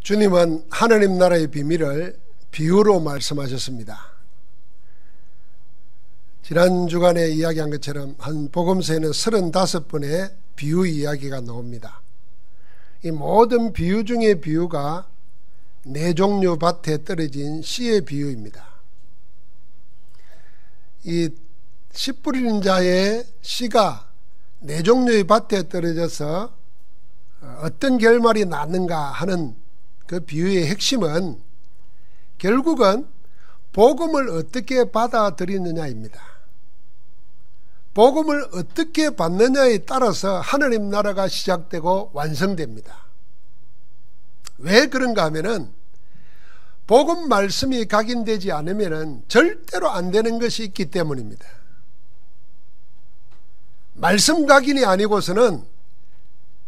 주님은 하나님 나라의 비밀을 비유로 말씀하셨습니다. 지난 주간에 이야기한 것처럼 한 복음서에는 35번의 비유 이야기가 나옵니다. 이 모든 비유 중의 비유가 네 종류 밭에 떨어진 씨의 비유입니다. 이 씨 뿌리는 자의 씨가 네 종류의 밭에 떨어져서 어떤 결말이 났는가 하는 그 비유의 핵심은 결국은 복음을 어떻게 받아들이느냐입니다. 복음을 어떻게 받느냐에 따라서 하나님 나라가 시작되고 완성됩니다. 왜 그런가 하면은 복음 말씀이 각인되지 않으면은 절대로 안 되는 것이 있기 때문입니다. 말씀 각인이 아니고서는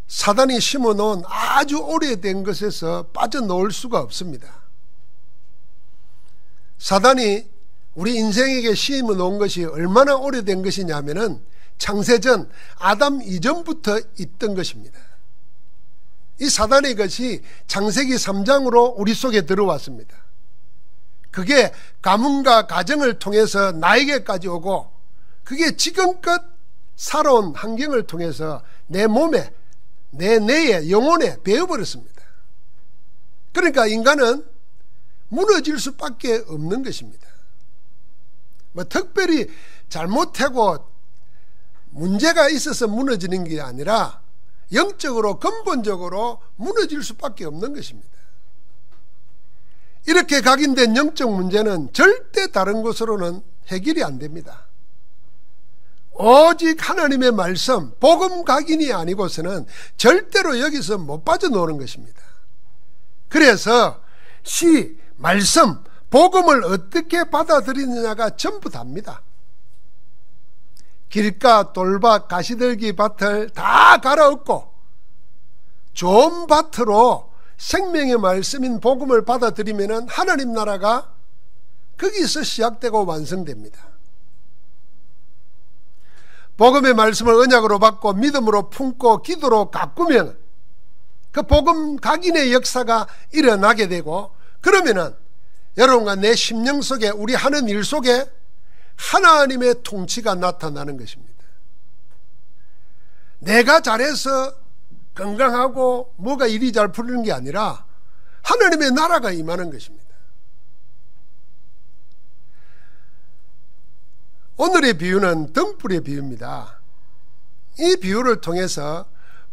사단이 심어놓은 아주 오래된 것에서 빠져나올 수가 없습니다. 사단이 우리 인생에게 심어놓은 것이 얼마나 오래된 것이냐면은 창세전 아담 이전부터 있던 것입니다. 이 사단의 것이 창세기 3장으로 우리 속에 들어왔습니다. 그게 가문과 가정을 통해서 나에게까지 오고 그게 지금껏 살아온 환경을 통해서 내 몸에 내 뇌에 영혼에 배어버렸습니다. 그러니까 인간은 무너질 수밖에 없는 것입니다. 특별히 잘못하고 문제가 있어서 무너지는 게 아니라 영적으로 근본적으로 무너질 수밖에 없는 것입니다. 이렇게 각인된 영적 문제는 절대 다른 것으로는 해결이 안 됩니다. 오직 하나님의 말씀, 복음 각인이 아니고서는 절대로 여기서 못 빠져나오는 것입니다. 그래서 시, 말씀, 복음을 어떻게 받아들이느냐가 전부 답니다. 길가, 돌밭, 가시들기 밭을 다 갈아엎고 좋은 밭으로 생명의 말씀인 복음을 받아들이면 하나님 나라가 거기서 시작되고 완성됩니다. 복음의 말씀을 언약으로 받고 믿음으로 품고 기도로 가꾸면 그 복음 각인의 역사가 일어나게 되고 그러면은 여러분과 내 심령 속에 우리 하는 일 속에 하나님의 통치가 나타나는 것입니다. 내가 잘해서 건강하고 뭐가 일이 잘 풀리는 게 아니라 하나님의 나라가 임하는 것입니다. 오늘의 비유는 등불의 비유입니다. 이 비유를 통해서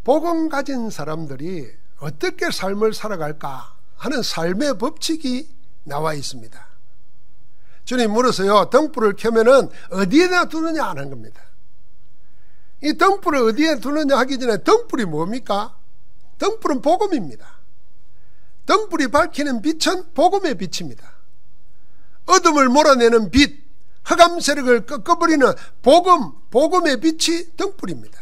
복음 가진 사람들이 어떻게 삶을 살아갈까 하는 삶의 법칙이 나와 있습니다. 주님 물어서요, 등불을 켜면은 어디에다 두느냐 하는 겁니다. 이 등불을 어디에 두느냐 하기 전에 등불이 뭡니까? 등불은 복음입니다. 등불이 밝히는 빛은 복음의 빛입니다. 어둠을 몰아내는 빛, 흑암 세력을 꺾어버리는 복음의 빛이 등불입니다.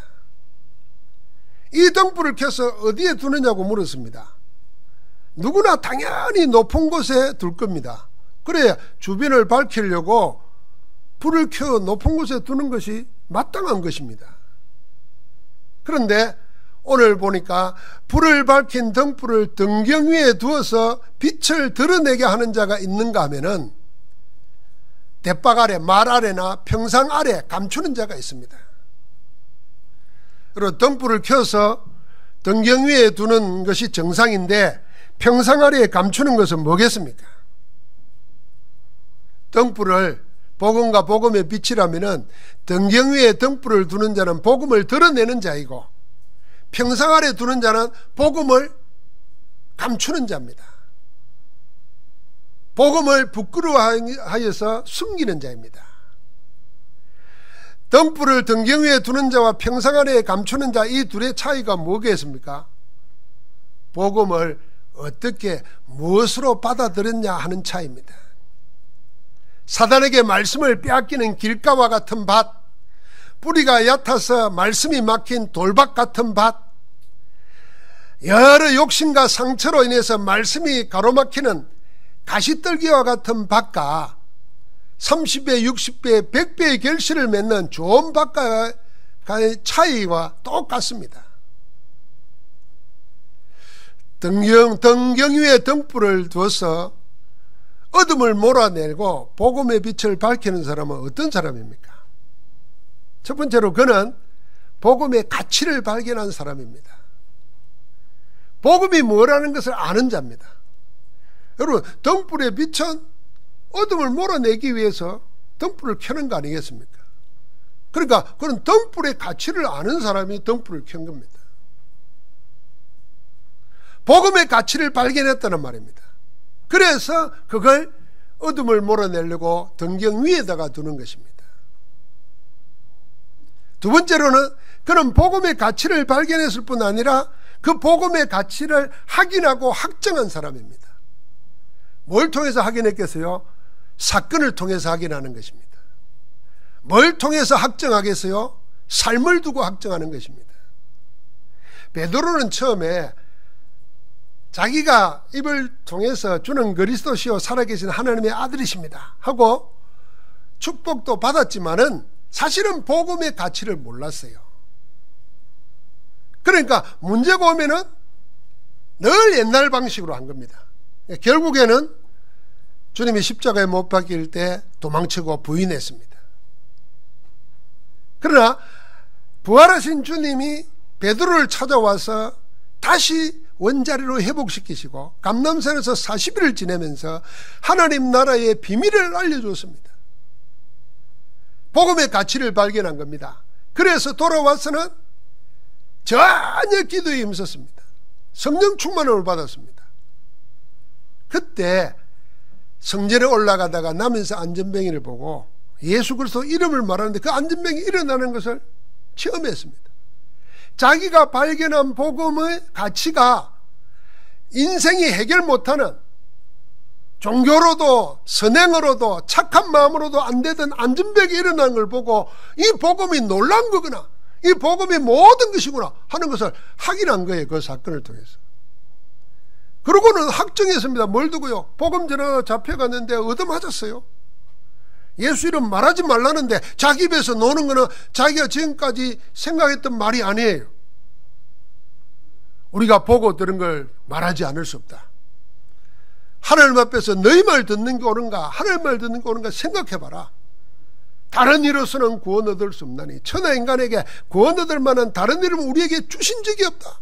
이 등불을 켜서 어디에 두느냐고 물었습니다. 누구나 당연히 높은 곳에 둘 겁니다. 그래야 주변을 밝히려고 불을 켜 높은 곳에 두는 것이 마땅한 것입니다. 그런데 오늘 보니까 불을 밝힌 등불을 등경 위에 두어서 빛을 드러내게 하는 자가 있는가 하면은 대박 아래, 말 아래나 평상 아래 감추는 자가 있습니다. 그리고 등불을 켜서 등경 위에 두는 것이 정상인데 평상 아래에 감추는 것은 뭐겠습니까? 등불을 복음과 복음의 빛이라면은 등경 위에 등불을 두는 자는 복음을 드러내는 자이고 평상 아래 두는 자는 복음을 감추는 자입니다. 복음을 부끄러워하여서 숨기는 자입니다. 등불을 등경 위에 두는 자와 평상 아래에 감추는 자, 이 둘의 차이가 뭐겠습니까? 복음을 어떻게 무엇으로 받아들였냐 하는 차이입니다. 사단에게 말씀을 빼앗기는 길가와 같은 밭, 뿌리가 얕아서 말씀이 막힌 돌밭 같은 밭, 여러 욕심과 상처로 인해서 말씀이 가로막히는 가시떨기와 같은 밭과 30배, 60배, 100배의 결실을 맺는 좋은 밭과의 차이와 똑같습니다. 등경 위에 등불을 두어서 어둠을 몰아내고 복음의 빛을 밝히는 사람은 어떤 사람입니까? 첫 번째로 그는 복음의 가치를 발견한 사람입니다. 복음이 뭐라는 것을 아는 자입니다. 여러분, 등불의 빛은 어둠을 몰아내기 위해서 등불을 켜는 거 아니겠습니까? 그러니까 그런 등불의 가치를 아는 사람이 등불을 켠 겁니다. 복음의 가치를 발견했다는 말입니다. 그래서 그걸 어둠을 몰아내려고 등경 위에다가 두는 것입니다. 두 번째로는 그는 복음의 가치를 발견했을 뿐 아니라 그 복음의 가치를 확인하고 확정한 사람입니다. 뭘 통해서 확인했겠어요? 사건을 통해서 확인하는 것입니다. 뭘 통해서 확정하겠어요? 삶을 두고 확정하는 것입니다. 베드로는 처음에 자기가 입을 통해서 주는 그리스도시요 살아계신 하나님의 아들이십니다 하고 축복도 받았지만은 사실은 복음의 가치를 몰랐어요. 그러니까 문제가 오면은 늘 옛날 방식으로 한 겁니다. 결국에는 주님이 십자가에 못 박힐 때 도망치고 부인했습니다. 그러나 부활하신 주님이 베드로를 찾아와서 다시 원자리로 회복시키시고 감람산에서 40일을 지내면서 하나님 나라의 비밀을 알려줬습니다. 복음의 가치를 발견한 겁니다. 그래서 돌아와서는 전혀 기도에 힘썼습니다. 성령 충만을 받았습니다. 그때 성전에 올라가다가 나면서 안전뱅이를 보고 예수 그리스도 이름을 말하는데 그 안전뱅이 일어나는 것을 체험했습니다. 자기가 발견한 복음의 가치가 인생이 해결 못하는 종교로도 선행으로도 착한 마음으로도 안 되던 안전뱅이 일어나는 걸 보고 이 복음이 놀라운 거구나, 이 복음이 모든 것이구나 하는 것을 확인한 거예요. 그 사건을 통해서. 그러고는 확정했습니다. 뭘 두고요? 복음 전하다 잡혀갔는데 얻어맞았어요. 예수 이름 말하지 말라는데 자기 입에서 노는 거는 자기가 지금까지 생각했던 말이 아니에요. 우리가 보고 들은 걸 말하지 않을 수 없다. 하나님 앞에서 너희 말 듣는 게 옳은가, 하나님 말 듣는 게 옳은가 생각해봐라. 다른 이로서는 구원 얻을 수 없나니 천하 인간에게 구원 얻을 만한 다른 이름은 우리에게 주신 적이 없다.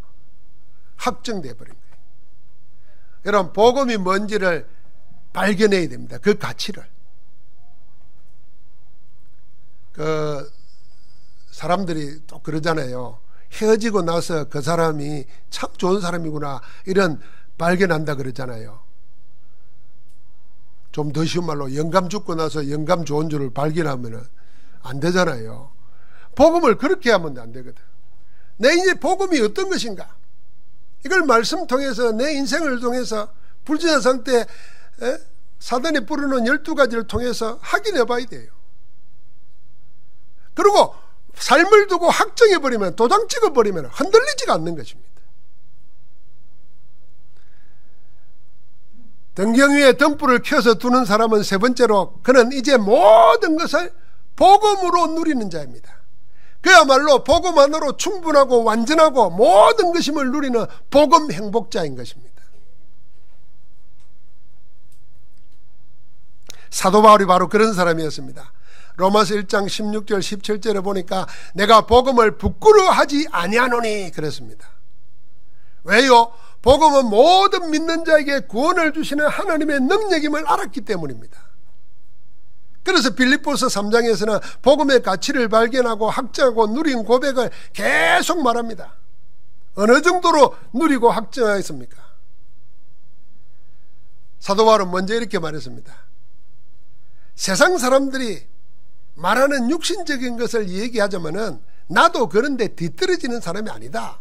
확정돼 버린 거예요. 여러분, 복음이 뭔지를 발견해야 됩니다. 그 가치를. 사람들이 또 그러잖아요. 헤어지고 나서 그 사람이 참 좋은 사람이구나 이런 발견한다 그러잖아요. 좀 더 쉬운 말로 영감 죽고 나서 영감 좋은 줄을 발견하면 안 되잖아요. 복음을 그렇게 하면 안 되거든. 내 인생 복음이 어떤 것인가, 이걸 말씀 통해서 내 인생을 통해서 불지한 상태 사단이 뿌리는 12가지를 통해서 확인해 봐야 돼요. 그리고 삶을 두고 확정해버리면, 도장 찍어버리면 흔들리지가 않는 것입니다. 등경 위에 등불을 켜서 두는 사람은 세 번째로 그는 이제 모든 것을 복음으로 누리는 자입니다. 그야말로 복음 안으로 충분하고 완전하고 모든 것임을 누리는 복음 행복자인 것입니다. 사도 바울이 바로 그런 사람이었습니다. 로마서 1장 16절 17절에 보니까 내가 복음을 부끄러워하지 아니하노니 그랬습니다. 왜요? 복음은 모든 믿는 자에게 구원을 주시는 하나님의 능력임을 알았기 때문입니다. 그래서 빌립보서 3장에서는 복음의 가치를 발견하고 확정하고 누린 고백을 계속 말합니다. 어느 정도로 누리고 확정하였습니까? 사도 바울은 먼저 이렇게 말했습니다. 세상 사람들이 말하는 육신적인 것을 얘기하자면은 나도 그런데 뒤떨어지는 사람이 아니다.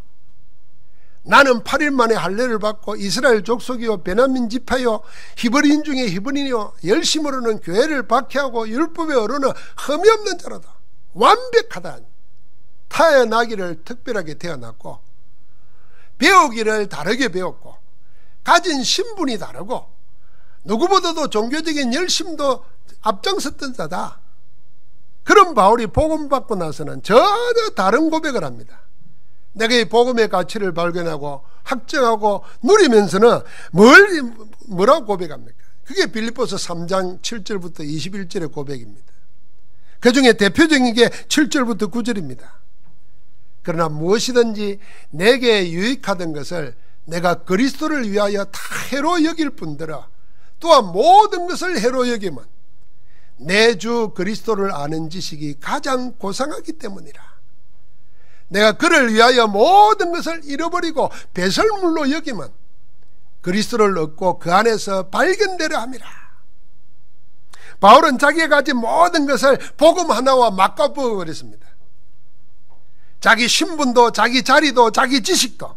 나는 8일 만에 할례를 받고 이스라엘 족속이요 베냐민 지파요 히브리인 중에 히브리인이요 열심으로는 교회를 박해하고 율법의 어로는 흠이 없는 자로다. 완벽하다. 타협나기를 특별하게 태어났고 배우기를 다르게 배웠고 가진 신분이 다르고 누구보다도 종교적인 열심도 앞장섰던 자다. 그런 바울이 복음 받고 나서는 전혀 다른 고백을 합니다. 내가 이 복음의 가치를 발견하고 확정하고 누리면서는 뭐라고 고백합니까? 그게 빌립보서 3장 7절부터 21절의 고백입니다. 그 중에 대표적인 게 7절부터 9절입니다. 그러나 무엇이든지 내게 유익하던 것을 내가 그리스도를 위하여 다 해로 여길 뿐더러 또한 모든 것을 해로 여김은 내 주 그리스도를 아는 지식이 가장 고상하기 때문이라. 내가 그를 위하여 모든 것을 잃어버리고 배설물로 여김은 그리스도를 얻고 그 안에서 발견되려 함이라. 바울은 자기가 가진 모든 것을 복음 하나와 맞바꾸어 버렸습니다. 자기 신분도 자기 자리도 자기 지식도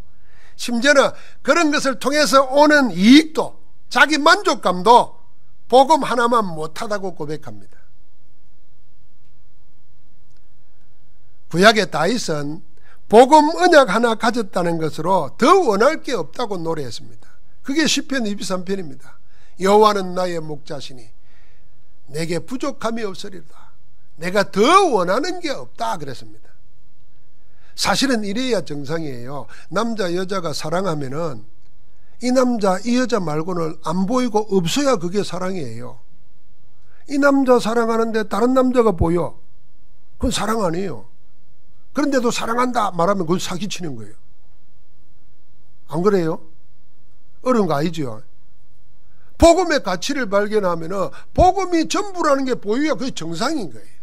심지어는 그런 것을 통해서 오는 이익도 자기 만족감도 복음 하나만 못하다고 고백합니다. 구약의 다윗은 복음 언약 하나 가졌다는 것으로 더 원할 게 없다고 노래했습니다. 그게 시편 23편입니다. 여호와는 나의 목자시니 내게 부족함이 없으리로다. 내가 더 원하는 게 없다 그랬습니다. 사실은 이래야 정상이에요. 남자 여자가 사랑하면은 이 남자 이 여자 말고는 안 보이고 없어야 그게 사랑이에요. 이 남자 사랑하는데 다른 남자가 보여, 그건 사랑 아니에요. 그런데도 사랑한다 말하면 그건 사기치는 거예요. 안 그래요? 어려운 거 아니죠? 복음의 가치를 발견하면 복음이 전부라는 게 보여야 그게 정상인 거예요.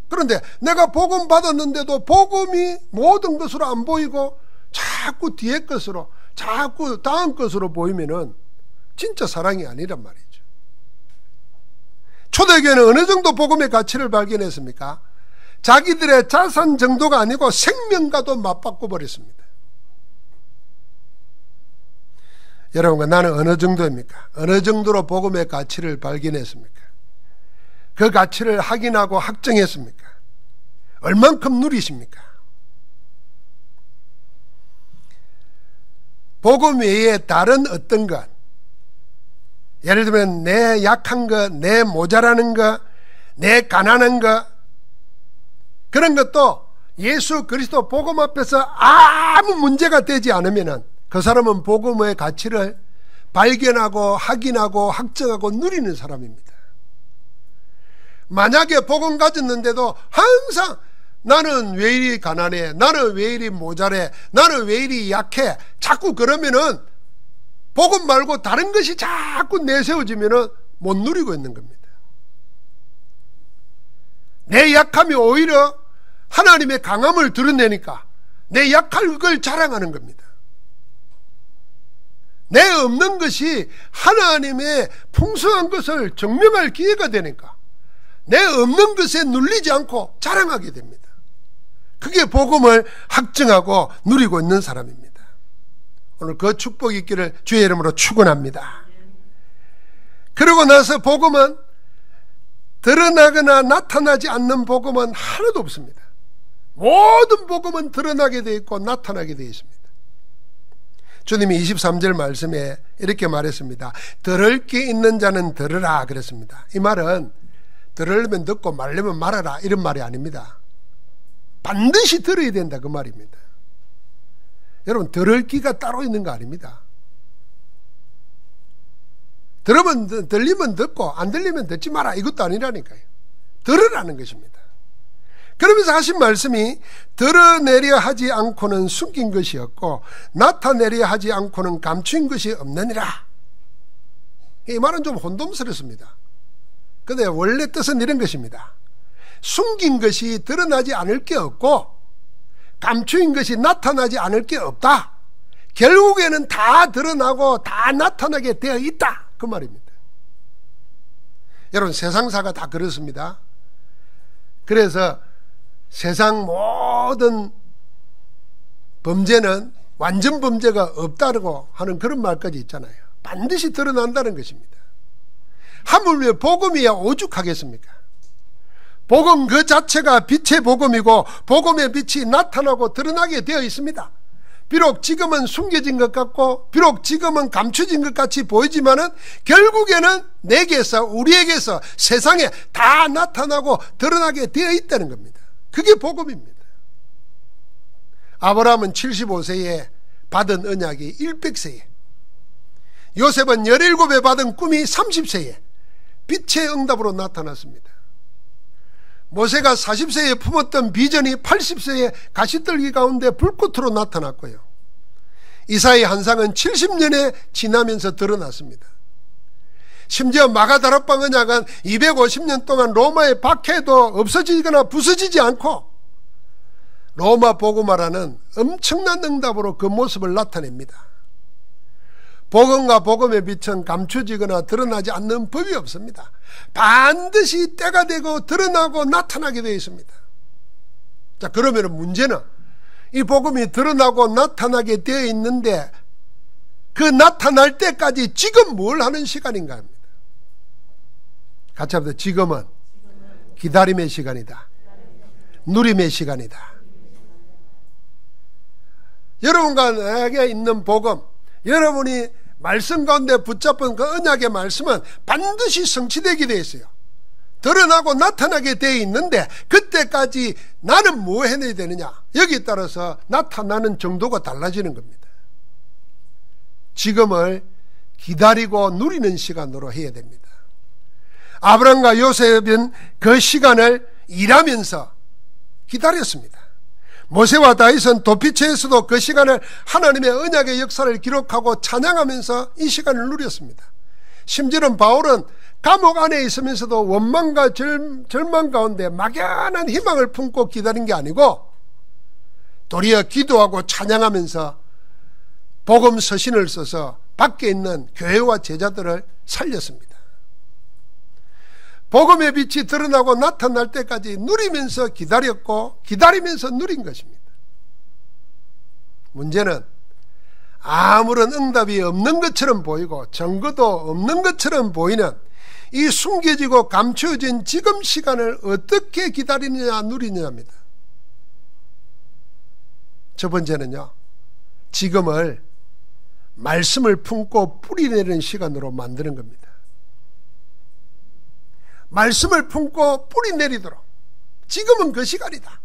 그런데 내가 복음 받았는데도 복음이 모든 것으로 안 보이고 자꾸 뒤에 것으로 자꾸 다음 것으로 보이면은 진짜 사랑이 아니란 말이죠. 초대교회는 어느 정도 복음의 가치를 발견했습니까? 자기들의 자산 정도가 아니고 생명과도 맞바꿔 버렸습니다. 여러분과 나는 어느 정도입니까? 어느 정도로 복음의 가치를 발견했습니까? 그 가치를 확인하고 확정했습니까? 얼만큼 누리십니까? 복음 외에 다른 어떤 것, 예를 들면 내 약한 것, 내 모자라는 것, 내 가난한 것, 그런 것도 예수 그리스도 복음 앞에서 아무 문제가 되지 않으면 그 사람은 복음의 가치를 발견하고 확인하고 확정하고 누리는 사람입니다. 만약에 복음 가졌는데도 항상 나는 왜 이리 가난해, 나는 왜 이리 모자래, 나는 왜 이리 약해, 자꾸 그러면은 복음 말고 다른 것이 자꾸 내세워지면은 못 누리고 있는 겁니다. 내 약함이 오히려 하나님의 강함을 드러내니까 내 약할 걸 자랑하는 겁니다. 내 없는 것이 하나님의 풍성한 것을 증명할 기회가 되니까 내 없는 것에 눌리지 않고 자랑하게 됩니다. 그게 복음을 확증하고 누리고 있는 사람입니다. 오늘 그 축복이 있기를 주의 이름으로 축원합니다. 그러고 나서 복음은 드러나거나 나타나지 않는 복음은 하나도 없습니다. 모든 복음은 드러나게 되어 있고 나타나게 되어 있습니다. 주님이 23절 말씀에 이렇게 말했습니다. 들을 게 있는 자는 들으라 그랬습니다. 이 말은 들으려면 듣고 말려면 말아라 이런 말이 아닙니다. 반드시 들어야 된다 그 말입니다. 여러분 들을 기가 따로 있는 거 아닙니다. 들리면 듣고 안 들리면 듣지 마라 이것도 아니라니까요. 들으라는 것입니다. 그러면서 하신 말씀이 드러내려 하지 않고는 숨긴 것이 없고 나타내려 하지 않고는 감추인 것이 없느니라. 이 말은 좀 혼돈스럽습니다. 그런데 원래 뜻은 이런 것입니다. 숨긴 것이 드러나지 않을 게 없고 감추인 것이 나타나지 않을 게 없다. 결국에는 다 드러나고 다 나타나게 되어 있다 그 말입니다. 여러분 세상사가 다 그렇습니다. 그래서 세상 모든 범죄는 완전 범죄가 없다고 하는 그런 말까지 있잖아요. 반드시 드러난다는 것입니다. 하물며 복음이야 오죽하겠습니까? 복음 그 자체가 빛의 복음이고 복음의 빛이 나타나고 드러나게 되어 있습니다. 비록 지금은 숨겨진 것 같고 비록 지금은 감춰진 것 같이 보이지만은 결국에는 내게서 우리에게서 세상에 다 나타나고 드러나게 되어 있다는 겁니다. 그게 복음입니다. 아브라함은 75세에 받은 언약이 100세에, 요셉은 17에 받은 꿈이 30세에 빛의 응답으로 나타났습니다. 모세가 40세에 품었던 비전이 80세에 가시떨기 가운데 불꽃으로 나타났고요. 이사야의 환상은 70년에 지나면서 드러났습니다. 심지어 마가다락방 언약은 250년 동안 로마에 박해도 없어지거나 부서지지 않고 로마 복음화라는 엄청난 응답으로 그 모습을 나타냅니다. 복음과 복음의 빛은 감추지거나 드러나지 않는 법이 없습니다. 반드시 때가 되고 드러나고 나타나게 되어 있습니다. 자, 그러면 문제는 이 복음이 드러나고 나타나게 되어 있는데 그 나타날 때까지 지금 뭘 하는 시간인가 합니다. 같이 합니다. 지금은 기다림의 시간이다. 누림의 시간이다. 여러분과 나에게 있는 복음, 여러분이 말씀 가운데 붙잡은 그 언약의 말씀은 반드시 성취되게 되어 있어요. 드러나고 나타나게 되어 있는데 그때까지 나는 뭐 해내야 되느냐, 여기에 따라서 나타나는 정도가 달라지는 겁니다. 지금을 기다리고 누리는 시간으로 해야 됩니다. 아브라함과 요셉은 그 시간을 일하면서 기다렸습니다. 모세와 다윗은 도피처에서도 그 시간을 하나님의 언약의 역사를 기록하고 찬양하면서 이 시간을 누렸습니다. 심지어는 바울은 감옥 안에 있으면서도 원망과 절망 가운데 막연한 희망을 품고 기다린 게 아니고 도리어 기도하고 찬양하면서 복음 서신을 써서 밖에 있는 교회와 제자들을 살렸습니다. 복음의 빛이 드러나고 나타날 때까지 누리면서 기다렸고 기다리면서 누린 것입니다. 문제는 아무런 응답이 없는 것처럼 보이고 증거도 없는 것처럼 보이는 이 숨겨지고 감추어진 지금 시간을 어떻게 기다리느냐 누리느냐입니다. 첫 번째는요, 지금을 말씀을 품고 뿌리내리는 시간으로 만드는 겁니다. 말씀을 품고 뿌리내리도록, 지금은 그 시간이다.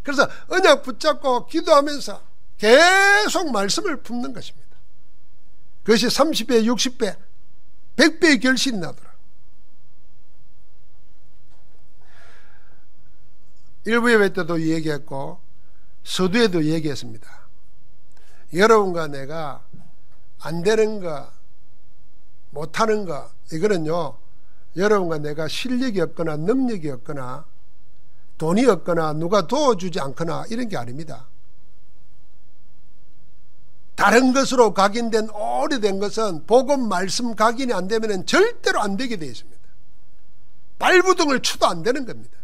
그래서 언약 붙잡고 기도하면서 계속 말씀을 품는 것입니다. 그것이 30배, 60배, 100배의 결실이 나더라. 일부 예배 때도 얘기했고 서두에도 얘기했습니다. 여러분과 내가 안 되는 거, 못하는 거, 이거는요, 여러분과 내가 실력이 없거나 능력이 없거나 돈이 없거나 누가 도와주지 않거나 이런 게 아닙니다. 다른 것으로 각인된 오래된 것은 복음 말씀 각인이 안 되면 절대로 안 되게 되어 있습니다. 발부둥을 쳐도 안 되는 겁니다.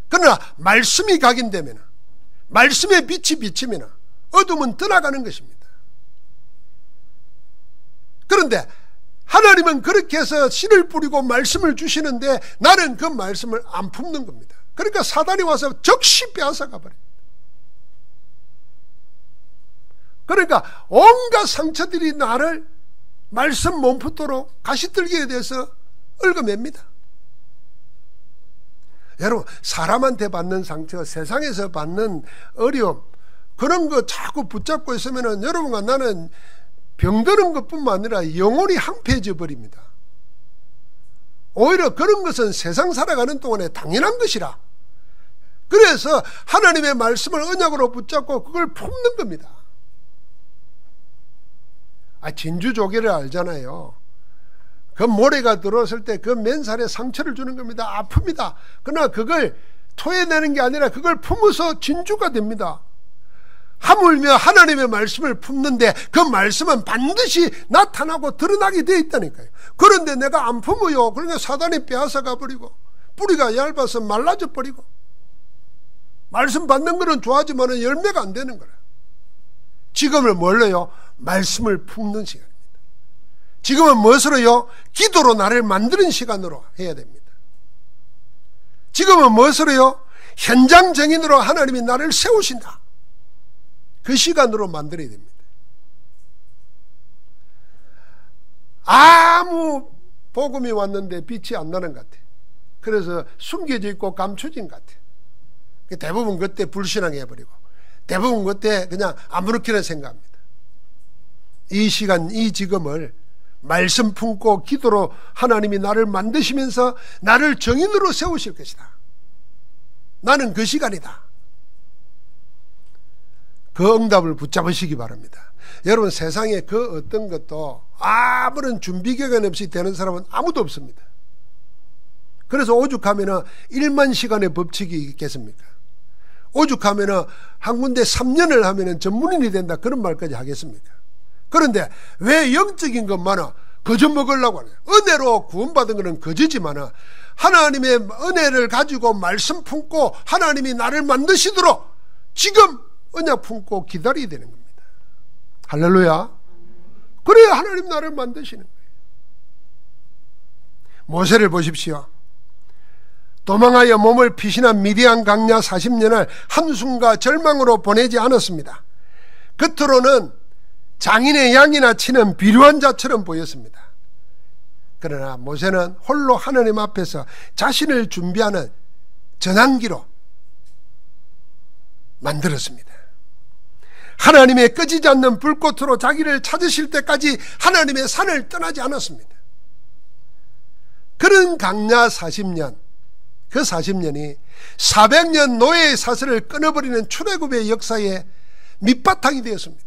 그러나 말씀이 각인되면, 말씀의 빛이 비치면 어둠은 떠나가는 것입니다. 그런데 하나님은 그렇게 해서 씨를 뿌리고 말씀을 주시는데 나는 그 말씀을 안 품는 겁니다. 그러니까 사단이 와서 즉시 빼앗아가 버립니다. 그러니까 온갖 상처들이 나를 말씀 못 품도록 가시떨기에 대해서 얽어맵니다. 여러분, 사람한테 받는 상처, 세상에서 받는 어려움, 그런 거 자꾸 붙잡고 있으면 여러분과 나는 병드는 것뿐만 아니라 영혼이 황폐해져 버립니다. 오히려 그런 것은 세상 살아가는 동안에 당연한 것이라. 그래서 하나님의 말씀을 언약으로 붙잡고 그걸 품는 겁니다. 진주 조개를 알잖아요. 그 모래가 들어왔을 때 그 맨살에 상처를 주는 겁니다. 아픕니다. 그러나 그걸 토해내는 게 아니라 그걸 품어서 진주가 됩니다. 하물며 하나님의 말씀을 품는데 그 말씀은 반드시 나타나고 드러나게 되어 있다니까요. 그런데 내가 안 품어요. 그러니까 사단이 빼앗아가 버리고 뿌리가 얇아서 말라져 버리고 말씀 받는 거는 좋아하지만 열매가 안 되는 거라. 지금을 뭘로요? 말씀을 품는 시간입니다. 지금은 무엇으로요? 기도로 나를 만드는 시간으로 해야 됩니다. 지금은 무엇으로요? 현장 증인으로 하나님이 나를 세우신다. 그 시간으로 만들어야 됩니다. 아무 복음이 왔는데 빛이 안 나는 것 같아. 그래서 숨겨져 있고 감춰진 것 같아. 대부분 그때 불신앙해 버리고 대부분 그때 그냥 아무렇게나 생각합니다. 이 시간, 이 지금을 말씀 품고 기도로 하나님이 나를 만드시면서 나를 정인으로 세우실 것이다. 나는 그 시간이다. 그 응답을 붙잡으시기 바랍니다. 여러분, 세상에 그 어떤 것도 아무런 준비 기간 없이 되는 사람은 아무도 없습니다. 그래서 오죽하면 1만 시간의 법칙이 있겠습니까? 오죽하면 한 군데 3년을 하면 전문인이 된다, 그런 말까지 하겠습니까? 그런데 왜 영적인 것만은 거저 먹으려고 하냐? 은혜로 구원받은 것은 거저지만 하나님의 은혜를 가지고 말씀 품고 하나님이 나를 만드시도록 지금 언약 품고 기다려야 되는 겁니다. 할렐루야. 그래야 하나님 나를 만드시는 거예요. 모세를 보십시오. 도망하여 몸을 피신한 미디안 강야 40년을 한숨과 절망으로 보내지 않았습니다. 겉으로는 장인의 양이나 치는 비루한 자처럼 보였습니다. 그러나 모세는 홀로 하나님 앞에서 자신을 준비하는 전환기로 만들었습니다. 하나님의 꺼지지 않는 불꽃으로 자기를 찾으실 때까지 하나님의 산을 떠나지 않았습니다. 그런 강야 40년, 그 40년이 400년 노예의 사슬을 끊어버리는 출애굽의 역사의 밑바탕이 되었습니다.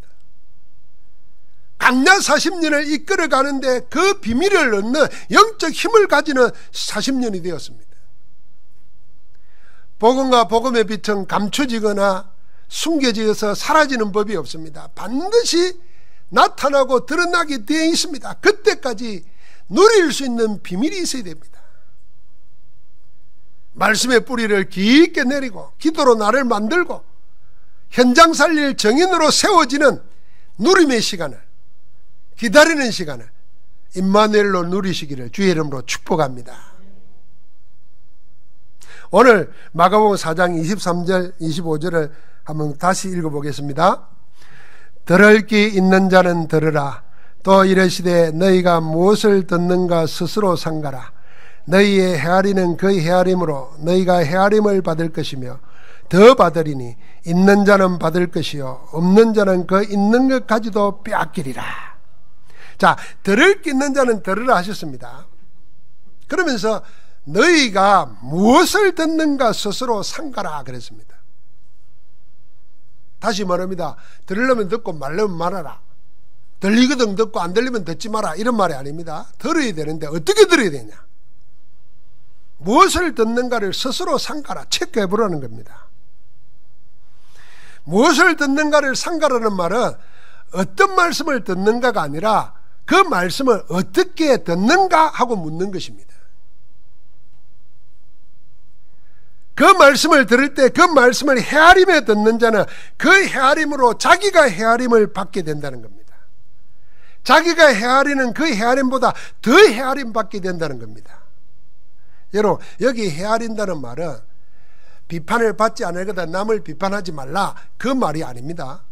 강야 40년을 이끌어가는데 그 비밀을 얻는 영적 힘을 가지는 40년이 되었습니다. 복음과 복음의 빛은 감춰지거나 숨겨져서 사라지는 법이 없습니다. 반드시 나타나고 드러나게 되어 있습니다. 그때까지 누릴 수 있는 비밀이 있어야 됩니다. 말씀의 뿌리를 깊게 내리고 기도로 나를 만들고 현장 살릴 정인으로 세워지는 누림의 시간을, 기다리는 시간을 임마누엘로 누리시기를 주의 이름으로 축복합니다. 오늘 마가복음 4장 23절 25절을 한번 다시 읽어보겠습니다. 들을 귀 있는 자는 들으라. 또 이르시되 너희가 무엇을 듣는가 스스로 상가라. 너희의 헤아리는 그 헤아림으로 너희가 헤아림을 받을 것이며 더 받으리니 있는 자는 받을 것이요 없는 자는 그 있는 것 가지도 빼앗기리라. 자, 들을 귀 있는 자는 들으라 하셨습니다. 그러면서 너희가 무엇을 듣는가 스스로 상가라 그랬습니다. 다시 말합니다. 들으려면 듣고 말려면 말아라. 들리거든 듣고 안 들리면 듣지 마라, 이런 말이 아닙니다. 들어야 되는데 어떻게 들어야 되냐? 무엇을 듣는가를 스스로 상가라, 체크해 보라는 겁니다. 무엇을 듣는가를 상가라는 말은 어떤 말씀을 듣는가가 아니라 그 말씀을 어떻게 듣는가 하고 묻는 것입니다. 그 말씀을 들을 때 그 말씀을 헤아림에 듣는 자는 그 헤아림으로 자기가 헤아림을 받게 된다는 겁니다. 자기가 헤아리는 그 헤아림보다 더 헤아림 받게 된다는 겁니다. 여러분, 여기 헤아린다는 말은 비판을 받지 않을 거다, 남을 비판하지 말라, 그 말이 아닙니다.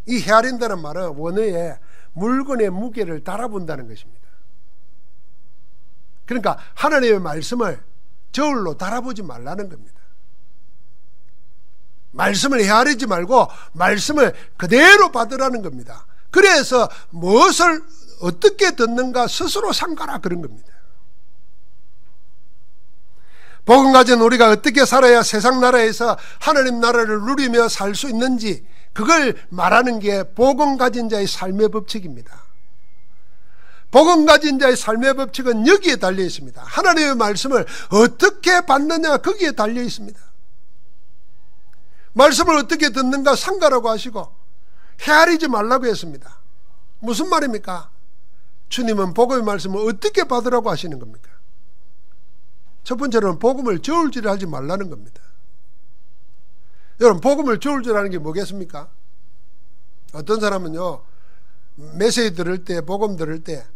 이 헤아린다는 말은 원어에 물건의 무게를 달아본다는 것입니다. 그러니까 하나님의 말씀을 저울로 달아보지 말라는 겁니다. 말씀을 헤아리지 말고 말씀을 그대로 받으라는 겁니다. 그래서 무엇을 어떻게 듣는가 스스로 상가라, 그런 겁니다. 복음 가진 우리가 어떻게 살아야 세상 나라에서 하나님 나라를 누리며 살 수 있는지, 그걸 말하는 게 복음 가진 자의 삶의 법칙입니다. 복음 가진 자의 삶의 법칙은 여기에 달려 있습니다. 하나님의 말씀을 어떻게 받느냐, 거기에 달려 있습니다. 말씀을 어떻게 듣는가 상가라고 하시고 헤아리지 말라고 했습니다. 무슨 말입니까? 주님은 복음의 말씀을 어떻게 받으라고 하시는 겁니까? 첫 번째로는 복음을 저울질하지 말라는 겁니다. 여러분, 복음을 저울질하는 게 뭐겠습니까? 어떤 사람은요, 메시지 들을 때, 복음 들을 때,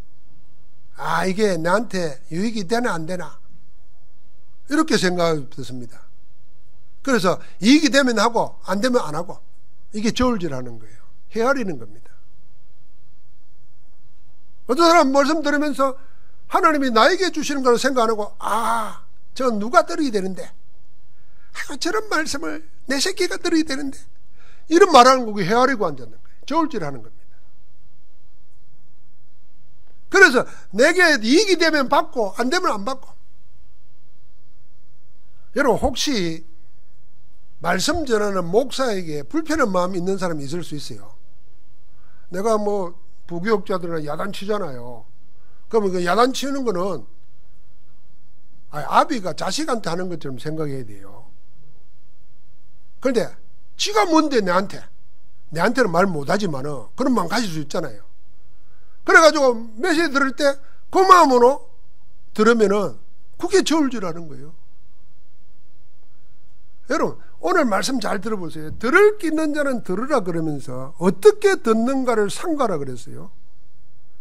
아, 이게 나한테 유익이 되나 안 되나, 이렇게 생각이 듭니다. 그래서 이익이 되면 하고 안 되면 안 하고, 이게 저울질하는 거예요. 헤아리는 겁니다. 어떤 사람 말씀 들으면서 하나님이 나에게 주시는 걸 생각 안 하고, 아, 저 누가 들어야 되는데, 아유, 저런 말씀을 내 새끼가 들어야 되는데, 이런 말하는 거고 헤아리고 앉았는 거예요. 저울질하는 겁니다. 그래서 내게 이익이 되면 받고 안 되면 안 받고. 여러분, 혹시 말씀 전하는 목사에게 불편한 마음이 있는 사람이 있을 수 있어요. 내가 뭐 부교육자들은 야단치잖아요. 그러면 그 야단치는 거는 아비가 자식한테 하는 것처럼 생각해야 돼요. 그런데 지가 뭔데 내한테는 말 못하지만은 그런 마음 가질 수 있잖아요. 그래가지고 메시지 들을 때 그 마음으로 들으면은 그게 저울질하는 거예요. 여러분, 오늘 말씀 잘 들어보세요. 들을 게 있는 자는 들으라 그러면서 어떻게 듣는가를 삼가라 그랬어요.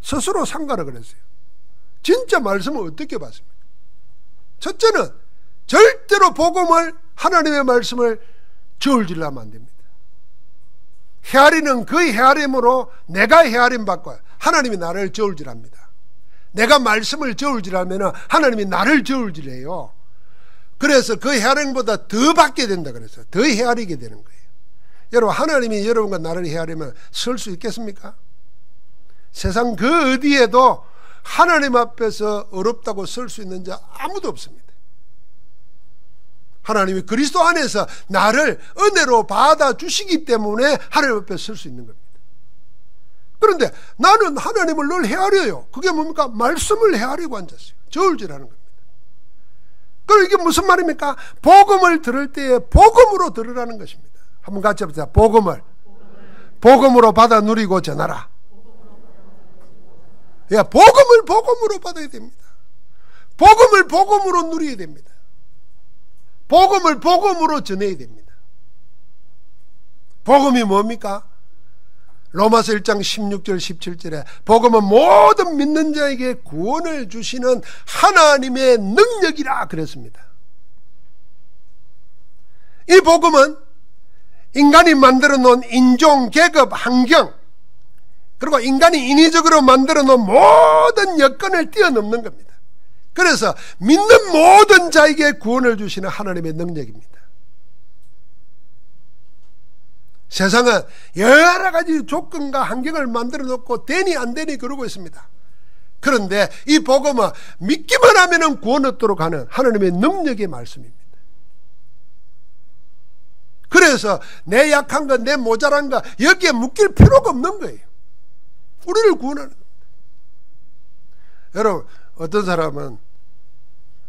스스로 삼가라 그랬어요. 진짜 말씀을 어떻게 받습니까? 첫째는 절대로 복음을, 하나님의 말씀을 저울질하면 안 됩니다. 헤아리는 그 헤아림으로 내가 헤아림 받고 하나님이 나를 저울질합니다. 내가 말씀을 저울질하면 하나님이 나를 저울질해요. 그래서 그 헤아림보다 더 받게 된다 그래서 더 헤아리게 되는 거예요. 여러분, 하나님이 여러분과 나를 헤아리면 설 수 있겠습니까? 세상 그 어디에도 하나님 앞에서 어렵다고 설 수 있는 자 아무도 없습니다. 하나님이 그리스도 안에서 나를 은혜로 받아주시기 때문에 하나님 앞에 설 수 있는 겁니다. 그런데 나는 하나님을 늘 헤아려요. 그게 뭡니까? 말씀을 헤아리고 앉았어요. 저울질하는 겁니다. 그럼 이게 무슨 말입니까? 복음을 들을 때에 복음으로 들으라는 것입니다. 한번 같이 해보자. 복음으로 받아 누리고 전하라. 야, 복음을 복음으로 받아야 됩니다. 복음을 복음으로 누려야 됩니다. 복음을 복음으로 전해야 됩니다. 복음이 뭡니까? 로마서 1장 16절 17절에 복음은 모든 믿는 자에게 구원을 주시는 하나님의 능력이라 그랬습니다. 이 복음은 인간이 만들어 놓은 인종, 계급, 환경, 그리고 인간이 인위적으로 만들어 놓은 모든 여건을 뛰어넘는 겁니다. 그래서 믿는 모든 자에게 구원을 주시는 하나님의 능력입니다. 세상은 여러 가지 조건과 환경을 만들어 놓고 되니 안 되니 그러고 있습니다. 그런데 이 복음은 믿기만 하면 구원 얻도록 하는 하나님의 능력의 말씀입니다. 그래서 내 약한 것, 내 모자란 것 여기에 묶일 필요가 없는 거예요. 우리를 구원하는 겁니다. 여러분, 어떤 사람은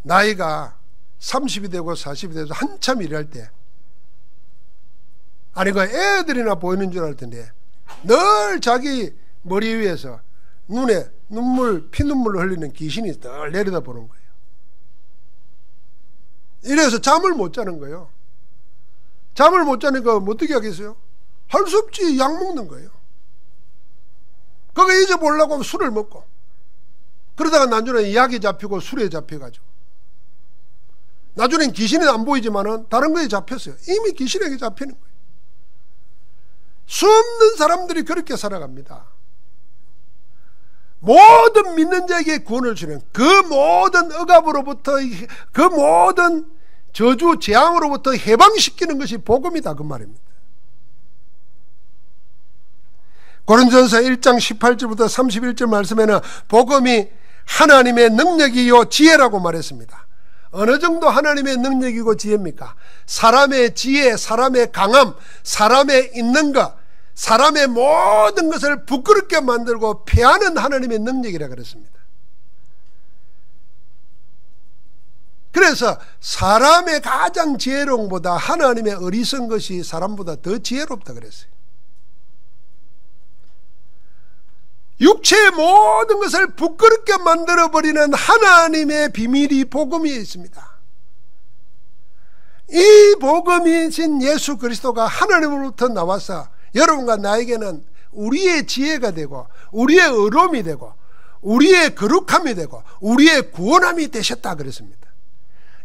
나이가 30이 되고 40이 돼서 한참 일할 때, 아니 그 애들이나 보이는 줄 알 텐데 늘 자기 머리 위에서 눈에 피눈물을 흘리는 귀신이 늘 내려다보는 거예요. 이래서 잠을 못 자는 거예요. 잠을 못 자니까 어떻게 하겠어요? 할 수 없지. 약 먹는 거예요. 그거 잊어보려고 술을 먹고, 그러다가 나중에 약이 잡히고 술에 잡혀가지고, 나중엔 귀신이 안 보이지만은 다른 거에 잡혔어요. 이미 귀신에게 잡히는 거예요. 수없는 사람들이 그렇게 살아갑니다. 모든 믿는 자에게 구원을 주는 그 모든 억압으로부터, 그 모든 저주 재앙으로부터 해방시키는 것이 복음이다, 그 말입니다. 고린도전서 1장 18절부터 31절 말씀에는 복음이 하나님의 능력이요 지혜라고 말했습니다. 어느 정도 하나님의 능력이고 지혜입니까? 사람의 지혜, 사람의 강함, 사람의 있는 것, 사람의 모든 것을 부끄럽게 만들고 패하는 하나님의 능력이라 그랬습니다. 그래서 사람의 가장 지혜로운 것보다 하나님의 어리석은 것이 사람보다 더 지혜롭다 그랬어요. 육체의 모든 것을 부끄럽게 만들어버리는 하나님의 비밀이 복음이 있습니다. 이 복음이신 예수 그리스도가 하나님으로부터 나와서 여러분과 나에게는 우리의 지혜가 되고 우리의 의로움이 되고 우리의 거룩함이 되고 우리의 구원함이 되셨다 그랬습니다.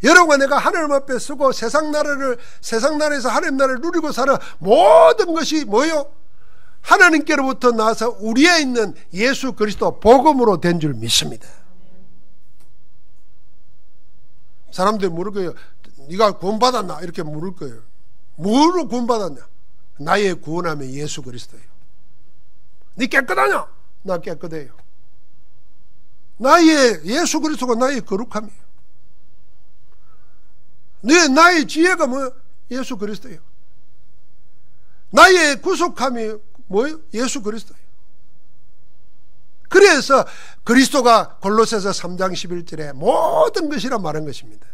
여러분과 내가 하나님 앞에 서고 세상 나라에서 하나님 나라를 누리고 사는 모든 것이 뭐요? 하나님께로부터 나와서 우리에 있는 예수 그리스도 복음으로 된 줄 믿습니다. 사람들이 모르고요. 네가 구원받았나? 이렇게 물을 거예요. 뭐로 구원받았냐? 나의 구원함이 예수 그리스도예요. 네 깨끗하냐? 나 깨끗해요. 예수 그리스도가 나의 거룩함이에요. 나의 지혜가 뭐예요? 예수 그리스도예요. 나의 구속함이 뭐예요? 예수 그리스도예요. 그래서 그리스도가 골로새서 3장 11절에 모든 것이라 말한 것입니다.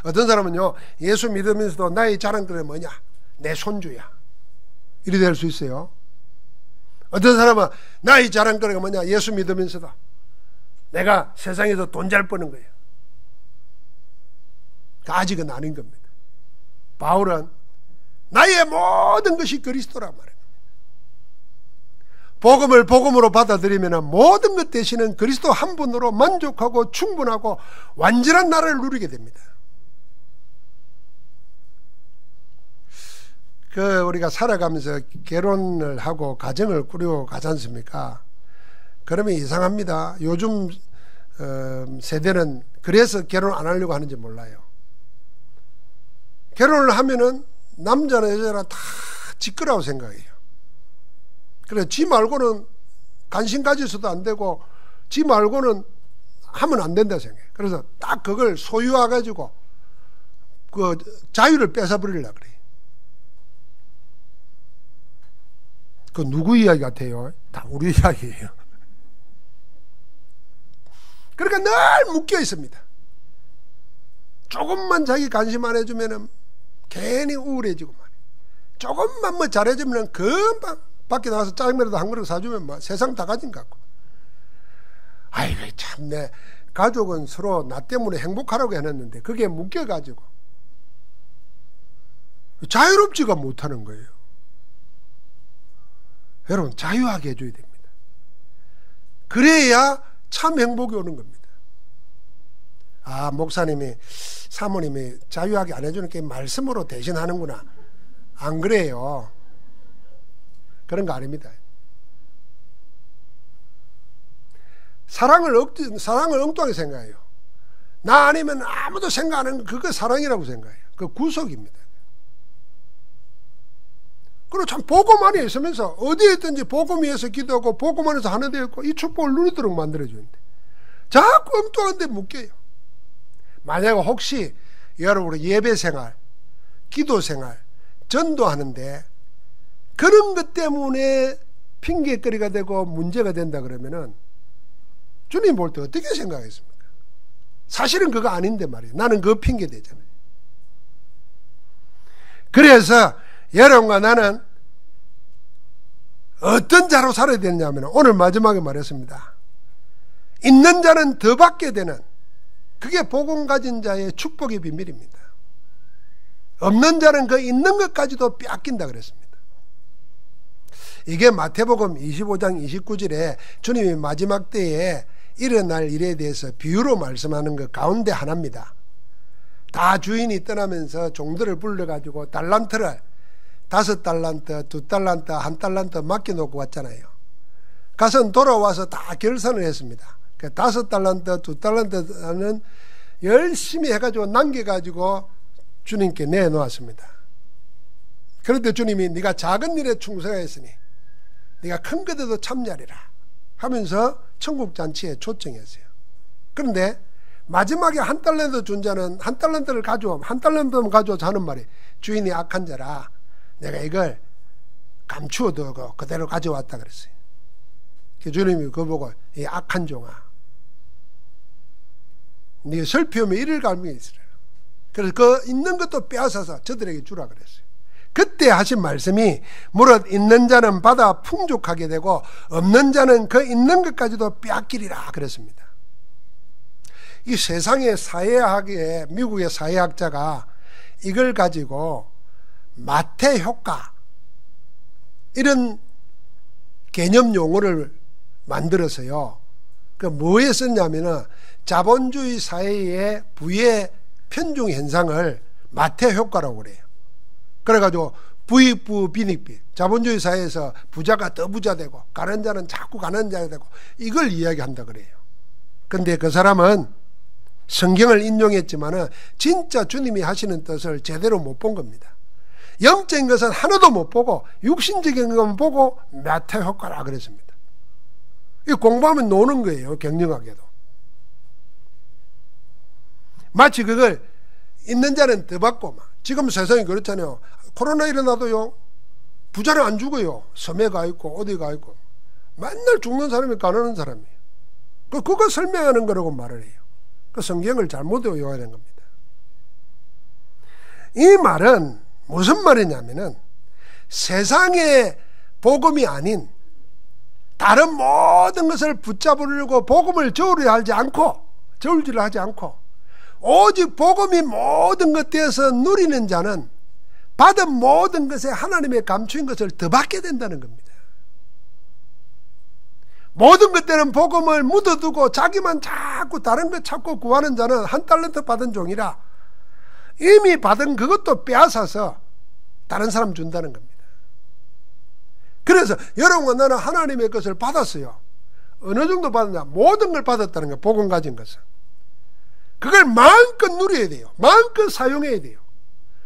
어떤 사람은요, 예수 믿으면서도 나의 자랑거리는 뭐냐? 내 손주야. 이리 될 수 있어요. 어떤 사람은 나의 자랑거리가 뭐냐? 예수 믿으면서도 내가 세상에서 돈 잘 버는 거예요. 아직은 아닌 겁니다. 바울은 나의 모든 것이 그리스도라 말합니다. 복음을 복음으로 받아들이면 모든 것 대신은 그리스도 한 분으로 만족하고 충분하고 완전한 나라를 누리게 됩니다. 우리가 살아가면서 결혼을 하고 가정을 꾸리고 가지 않습니까? 그러면 이상합니다. 요즘 세대는 그래서 결혼 안 하려고 하는지 몰라요. 결혼을 하면은 남자나 여자나 다 지 거라고 생각해요. 그래, 지 말고는 관심 가져서도 안 되고 지 말고는 하면 안 된다 생각해요. 그래서 딱 그걸 소유해가지고 그 자유를 뺏어버리려고 그래요. 그 누구 이야기 같아요? 다 우리 이야기예요. 그러니까 늘 묶여 있습니다. 조금만 자기 관심 안 해주면은 괜히 우울해지고 말이에요. 조금만 뭐 잘해주면 금방 밖에 나가서 짜장면이라도 한 그릇 사주면 뭐 세상 다 가진 것 같고. 아이고 참, 내 가족은 서로 나 때문에 행복하라고 해놨는데 그게 묶여가지고 자유롭지가 못하는 거예요. 여러분, 자유하게 해줘야 됩니다. 그래야 참 행복이 오는 겁니다. 아, 목사님이, 사모님이 자유하게 안 해주는 게 말씀으로 대신하는구나. 안 그래요. 그런 거 아닙니다. 사랑을 엉뚱하게 생각해요. 나 아니면 아무도 생각 안 하는 거, 그거 사랑이라고 생각해요. 그 구속입니다. 그리고 참 복음 안에 있으면서 어디에 있든지 복음 위해서 기도하고 복음 안에서 하나 되어 있고 이 축복을 누리도록 만들어주는데 자꾸 엉뚱한 데 묶여요. 만약에 혹시 여러분의 예배 생활, 기도 생활, 전도하는데 그런 것 때문에 핑계거리가 되고 문제가 된다 그러면은 주님 볼 때 어떻게 생각하겠습니까? 사실은 그거 아닌데 말이에요. 나는 그거 핑계 대잖아요. 그래서 여러분과 나는 어떤 자로 살아야 되느냐면 오늘 마지막에 말했습니다. 있는 자는 더 받게 되는, 그게 복음 가진 자의 축복의 비밀입니다. 없는 자는 그 있는 것까지도 빼앗긴다 그랬습니다. 이게 마태복음 25장 29절에 주님이 마지막 때에 일어날 일에 대해서 비유로 말씀하는 것 가운데 하나입니다. 다 주인이 떠나면서 종들을 불러가지고 달란트를 5달란트, 2달란트, 1달란트 맡겨놓고 왔잖아요. 가서 돌아와서 다 결산을 했습니다. 5달란트, 2달란트는 열심히 해가지고 남겨가지고 주님께 내놓았습니다. 그런데 주님이 네가 작은 일에 충성했으니 네가 큰 것에도 참여하리라 하면서 천국잔치에 초청했어요. 그런데 마지막에 1달란트 준 자는 1달란트를 가져와, 1달란트만 가져와서 하는 말이 주인이 악한 자라 내가 이걸 감추어두고 그대로 가져왔다 그랬어요. 주님이 그거 보고 이 악한 종아, 네가 슬피우면 이를 갈미 있으라. 그래서 그 있는 것도 빼앗아서 저들에게 주라 그랬어요. 그때 하신 말씀이 무릇 있는 자는 받아 풍족하게 되고 없는 자는 그 있는 것까지도 빼앗기리라 그랬습니다. 이 세상의 사회학에 미국의 사회학자가 이걸 가지고 마태 효과 이런 개념 용어를 만들어서요. 그 뭐에 썼냐면은 자본주의 사회의 부의 편중 현상을 마태 효과라고 그래요. 그래가지고 부익부 빈익빈, 자본주의 사회에서 부자가 더 부자 되고 가난자는 자꾸 가난자가 되고 이걸 이야기한다 그래요. 근데 그 사람은 성경을 인용했지만은 진짜 주님이 하시는 뜻을 제대로 못 본 겁니다. 영적인 것은 하나도 못 보고 육신적인 것만 보고 나태 효과라 그랬습니다. 이 공부하면 노는 거예요. 경영하게도. 마치 그걸 있는 자는 더 받고, 지금 세상이 그렇잖아요. 코로나 일어나도요, 부자는 안 죽어요. 섬에 가 있고 어디 가 있고 맨날 죽는 사람이 가난한 사람이에요. 그거 설명하는 거라고 말을 해요. 그 성경을 잘못 요하는 겁니다. 이 말은 무슨 말이냐면은 세상의 복음이 아닌 다른 모든 것을 붙잡으려고 복음을 저울질을 하지 않고 오직 복음이 모든 것에서 누리는 자는 받은 모든 것에 하나님의 감추인 것을 더 받게 된다는 겁니다. 모든 것들은 복음을 묻어두고 자기만 자꾸 다른 것 찾고 구하는 자는 한 달란트 받은 종이라 이미 받은 그것도 빼앗아서 다른 사람 준다는 겁니다. 그래서 여러분과 나는 하나님의 것을 받았어요. 어느 정도 받았냐? 모든 걸 받았다는 거예요. 복음 가진 것을. 그걸 마음껏 누려야 돼요. 마음껏 사용해야 돼요.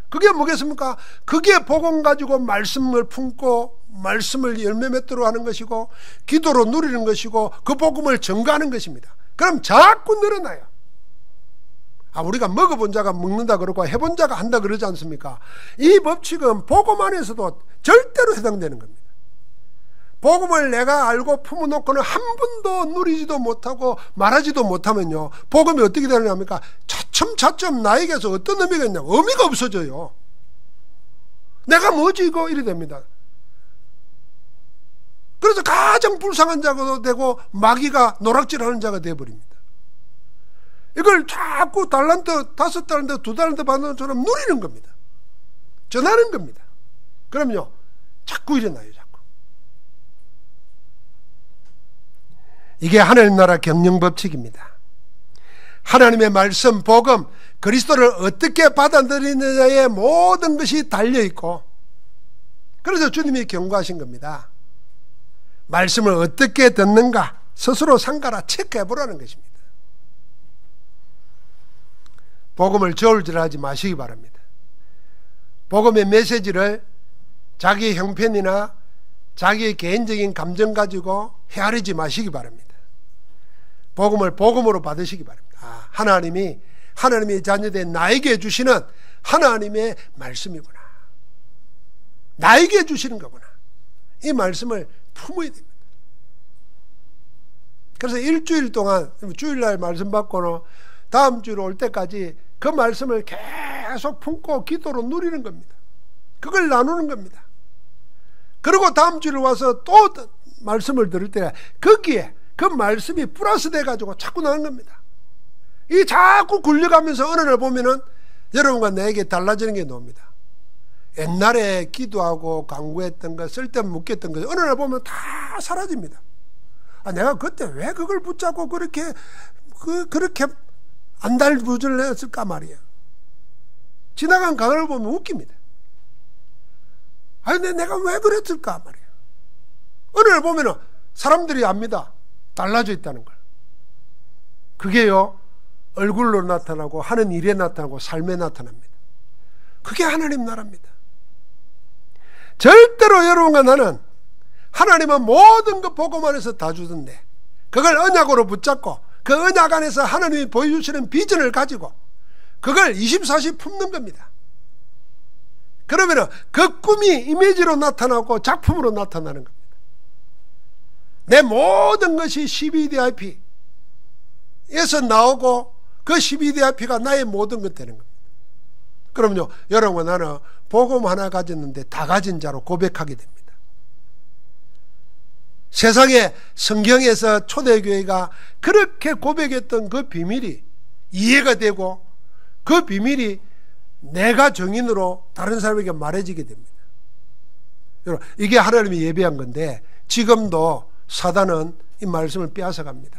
그게 뭐겠습니까? 그게 복음 가지고 말씀을 품고 말씀을 열매 맺도록 하는 것이고 기도로 누리는 것이고 그 복음을 전가하는 것입니다. 그럼 자꾸 늘어나요. 우리가 먹어본 자가 먹는다 그러고 해본 자가 한다 그러지 않습니까? 이 법칙은 복음 안에서도 절대로 해당되는 겁니다. 복음을 내가 알고 품어놓고는 한 번도 누리지도 못하고 말하지도 못하면요, 복음이 어떻게 되느냐니까 차츰차츰 나에게서 어떤 의미가 있냐, 의미가 없어져요. 내가 뭐지 이거 이래 됩니다. 그래서 가장 불쌍한 자가 되고 마귀가 노락질하는 자가 되어버립니다. 이걸 자꾸 달란트, 5달란트, 2달란트 받는 것처럼 누리는 겁니다. 전하는 겁니다. 그럼요, 자꾸 일어나요. 자꾸. 이게 하나님 나라 경영 법칙입니다. 하나님의 말씀, 복음, 그리스도를 어떻게 받아들이느냐에 모든 것이 달려있고, 그래서 주님이 경고하신 겁니다. 말씀을 어떻게 듣는가 스스로 상가라 체크해보라는 것입니다. 복음을 저울질하지 마시기 바랍니다. 복음의 메시지를 자기의 형편이나 자기의 개인적인 감정 가지고 헤아리지 마시기 바랍니다. 복음을 복음으로 받으시기 바랍니다. 하나님이 하나님의 자녀된 나에게 주시는 하나님의 말씀이구나, 나에게 주시는 거구나, 이 말씀을 품어야 됩니다. 그래서 일주일 동안 주일날 말씀 받고는 다음 주로 올 때까지 그 말씀을 계속 품고 기도로 누리는 겁니다. 그걸 나누는 겁니다. 그리고 다음 주를 와서 또 말씀을 들을 때 거기에 그 말씀이 플러스 돼가지고 자꾸 나오는 겁니다. 이 자꾸 굴려가면서 어느 날 보면은 여러분과 나에게 달라지는 게 나옵니다. 옛날에 기도하고 강구했던 것, 쓸데없는 묵혔던 것, 어느 날 보면 다 사라집니다. 내가 그때 왜 그걸 붙잡고 그렇게 안달부절을 했을까 말이야. 지나간 강을 보면 웃깁니다. 근데 내가 왜 그랬을까 말이야. 어느 날 보면은 사람들이 압니다. 달라져 있다는 걸. 그게요, 얼굴로 나타나고 하는 일에 나타나고 삶에 나타납니다. 그게 하나님 나라입니다. 절대로 여러분과 나는 하나님은 모든 것 복음 안에서 다 주던데 그걸 언약으로 붙잡고 그 언약 안에서 하나님이 보여주시는 비전을 가지고 그걸 24시 품는 겁니다. 그러면 그 꿈이 이미지로 나타나고 작품으로 나타나는 겁니다. 내 모든 것이 CBDIP에서 나오고 그 CBDIP가 나의 모든 것 되는 겁니다. 그럼요, 여러분과 나는 복음 하나 가졌는데 다 가진 자로 고백하게 됩니다. 세상에 성경에서 초대교회가 그렇게 고백했던 그 비밀이 이해가 되고 그 비밀이 내가 증인으로 다른 사람에게 말해지게 됩니다. 여러분, 이게 하나님이 예비한 건데 지금도 사단은 이 말씀을 빼앗아갑니다.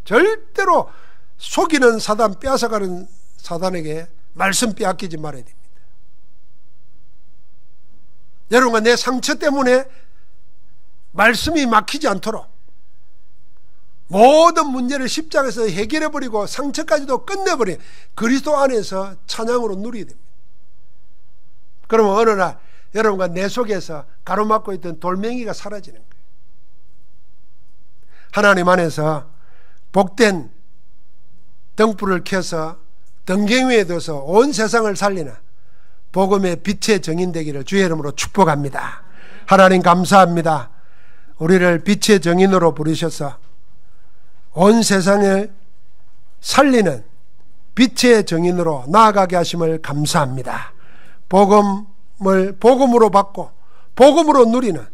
절대로 속이는 사단, 빼앗아가는 사단에게 말씀 빼앗기지 말아야 됩니다. 여러분과 내 상처 때문에 말씀이 막히지 않도록 모든 문제를 십자가에서 해결해버리고 상처까지도 끝내버린 그리스도 안에서 찬양으로 누리게 됩니다. 그러면 어느 날 여러분과 내 속에서 가로막고 있던 돌멩이가 사라지는 거예요. 하나님 안에서 복된 등불을 켜서 등경 위에 둬서 온 세상을 살리는 복음의 빛의 정인 되기를 주의 이름으로 축복합니다. 하나님 감사합니다. 우리를 빛의 정인으로 부르셔서 온 세상을 살리는 빛의 정인으로 나아가게 하심을 감사합니다. 복음으로 받고 복음으로 누리는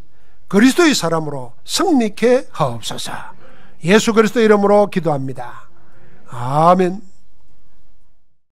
그리스도의 사람으로 승리케 하옵소서. 예수 그리스도 이름으로 기도합니다. 아멘.